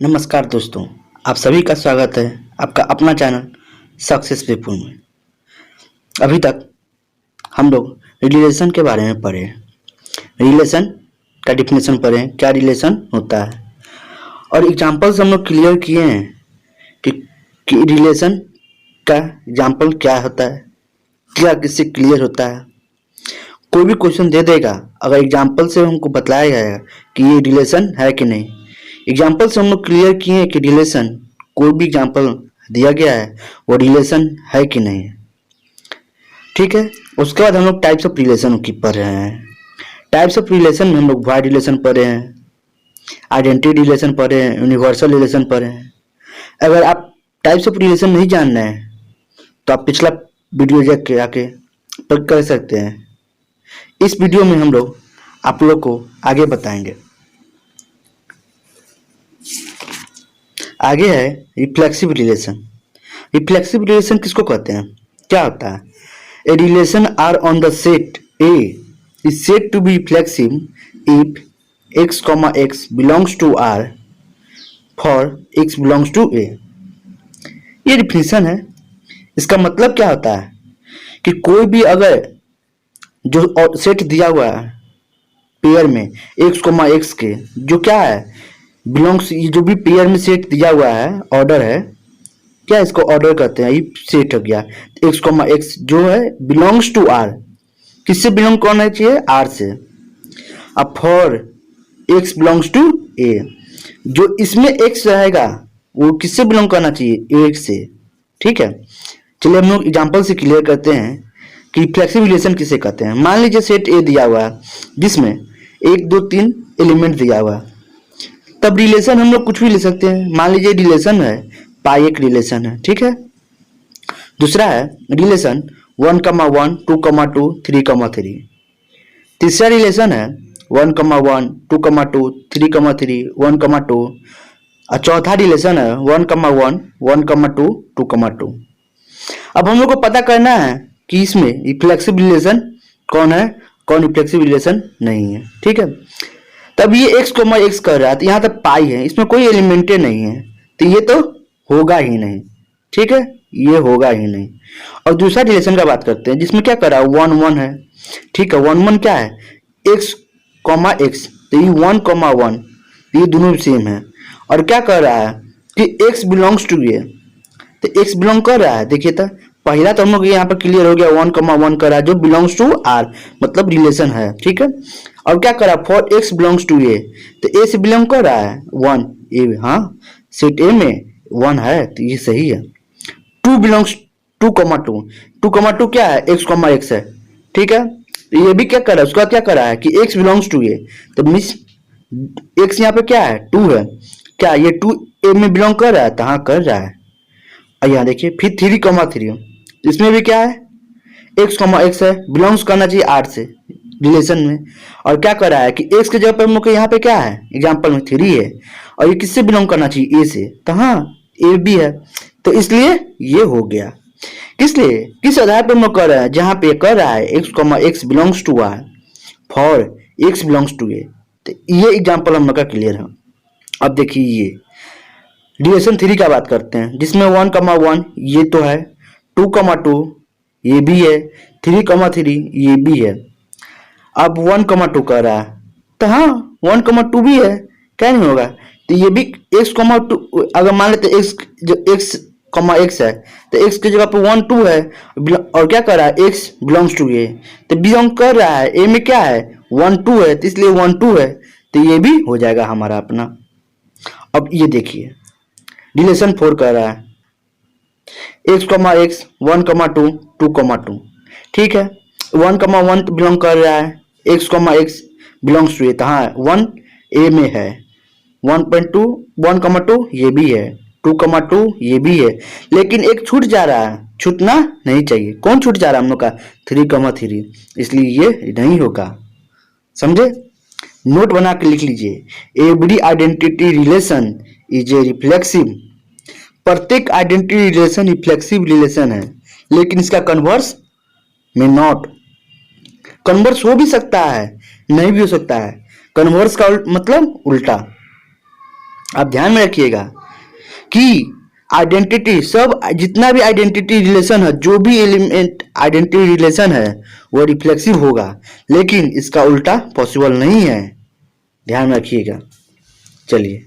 नमस्कार दोस्तों, आप सभी का स्वागत है आपका अपना चैनल सक्सेस पीपुल में। अभी तक हम लोग रिलेशन के बारे में पढ़े। रिलेशन का डिफिनेशन पढ़े, क्या रिलेशन होता है, और एग्जांपल्स हम लोग क्लियर किए हैं कि रिलेशन का एग्जांपल क्या होता है, क्या किससे क्लियर होता है। कोई भी क्वेश्चन दे देगा, अगर एग्जांपल से हमको बताया जाएगा कि ये रिलेशन है कि नहीं। एग्जाम्पल से हम लोग क्लियर किए हैं कि रिलेशन, कोई भी एग्जाम्पल दिया गया है वो रिलेशन है कि नहीं। ठीक है, उसके बाद हम लोग टाइप्स ऑफ रिलेशन की पढ़ रहे हैं। टाइप्स ऑफ रिलेशन में हम लोग वाइड रिलेशन पढ़े हैं, आइडेंटिटी रिलेशन पढ़े हैं, यूनिवर्सल रिलेशन पढ़े हैं। अगर आप टाइप्स ऑफ रिलेशन नहीं जान रहे हैं तो आप पिछला वीडियो देख के आके पढ़ कर सकते हैं। इस वीडियो में हम लोग आप लोग को आगे बताएंगे। आगे है रिफ्लेक्सिव रिलेशन। रिफ्लेक्सिव रिलेशन किसको कहते हैं, क्या होता है? A relation R on the set A is set to be reflexive if x, x belongs to R for x belongs to A। ये डिफिनेशन है। इसका मतलब क्या होता है कि कोई भी अगर जो सेट दिया हुआ है पेयर में x, x के, जो क्या है बिलोंग्स, जो भी पेयर में सेट दिया हुआ है, ऑर्डर है, क्या इसको ऑर्डर कहते हैं। ये सेट हो गया x, x जो है बिलोंग्स टू R। किससे बिलोंग करना चाहिए? R से। अब for x belongs to A, जो इसमें x रहेगा वो किससे बिलोंग करना चाहिए? A से। ठीक है, चलिए हम लोग एग्जाम्पल से क्लियर करते हैं कि रिफ्लेक्सिव रिलेशन किसे कहते हैं। मान लीजिए सेट A दिया हुआ है जिसमें 1, 2, 3 एलिमेंट दिया हुआ है, तब रिलेशन हम लोग कुछ भी ले सकते हैं। मान लीजिए रिलेशन है पाई, एक रिलेशन है। ठीक है, दूसरा है रिलेशन 1, 1, 2, 2, 3, 3। तीसरा रिलेशन है 1, 1, 2, 2, 3, 3, 1, 2। और चौथा रिलेशन है 1, 1, 1, 2, 2, 2। अब हम लोग को पता करना है कि इसमें रिफ्लेक्सिव रिलेशन कौन है, कौन रिफ्लेक्सिव रिलेशन नहीं है। ठीक है, तब ये x, x कर रहा है तो यहाँ तक पाई है, इसमें कोई एलिमेंटे नहीं है तो ये तो होगा ही नहीं। ठीक है, ये होगा ही नहीं। और दूसरा रिलेशन का बात करते हैं जिसमें क्या कर रहा है 1, 1 है। ठीक है, 1, 1 क्या है x, x, तो ये 1, 1 ये दोनों सेम है। और क्या कर रहा है कि x बिलोंग्स टू ये, तो x बिलोंग कर रहा है। देखिए तो पहला तो हम लोग यहाँ पर क्लियर हो गया, 1, 1 कर रहा है जो बिलोंग्स टू R, मतलब रिलेशन है। ठीक है, और क्या कर रहा है for x belongs to A, तो A से बिलोंग कर रहा है 1 A। हाँ, सेट A में 1 है तो ये सही है। 2 बिलोंग्स 2, 2 क्या है x, x है। ठीक है, तो ये भी क्या कर रहा है, उसका क्या कर रहा है कि x बिलोंग्स टू A, तो मिस x यहाँ पे क्या है 2 है, क्या ये 2 A में बिलोंग कर रहा है? तो हाँ कर रहा है। और यहाँ देखिए फिर 3, 3, इसमें भी क्या है x, x है, बिलोंग्स करना चाहिए R से रिलेशन में। और क्या कर रहा है कि x के जगह पर हम लोग यहाँ पे क्या है, एग्जाम्पल में 3 है, और ये किससे बिलोंग करना चाहिए? A से, तो हाँ A भी है, तो इसलिए ये हो गया। किस लिए, किस आधार पर हम लोग कर रहे हैं? जहां पे कर रहा है x, x belongs to R for x belongs to A, तो ये एग्जाम्पल हम लोग का क्लियर है। अब देखिए ये रिलेशन 3 का बात करते हैं जिसमें 1, 1 ये तो है, 2, 2 ये भी है, 3, 3 ये भी है। अब 1, 2 कर रहा है तो हाँ 1, 2 भी है, क्या नहीं होगा। तो ये भी x, 2, अगर मान लेते x जो x, x है तो x की जगह पर 1, 2 है, और क्या कर रहा है x बिलोंग्स टू A, तो बिलोंग कर रहा है A में, क्या है 1, 2 है, तो इसलिए 1, 2 है, तो ये भी हो जाएगा हमारा अपना। अब ये देखिए रिलेशन 4 कर रहा है x, x 1, 2, 2, 2। ठीक है, 1, 1 बिलोंग कर रहा है x, x belongs to A, तो हाँ 1 A में है, 1.2 1, 2 ये भी है, 2, 2 ये भी है, लेकिन एक छूट जा रहा है, छूटना नहीं चाहिए। कौन छूट जा रहा है हम लोग का? 3, 3, इसलिए ये नहीं होगा। समझे? नोट बना के लिख लीजिए, every identity relation is a reflexive. प्रत्येक आइडेंटिटी रिलेशन रिफ्लेक्सिव रिलेशन है, लेकिन इसका कन्वर्स में नॉट। कन्वर्स हो भी सकता है, नहीं भी हो सकता है। कन्वर्स का मतलब उल्टा। आप ध्यान में रखिएगा कि आइडेंटिटी, सब जितना भी आइडेंटिटी रिलेशन है, जो भी एलिमेंट आइडेंटिटी रिलेशन है वो रिफ्लेक्सिव होगा, लेकिन इसका उल्टा पॉसिबल नहीं है। ध्यान में रखिएगा। चलिए।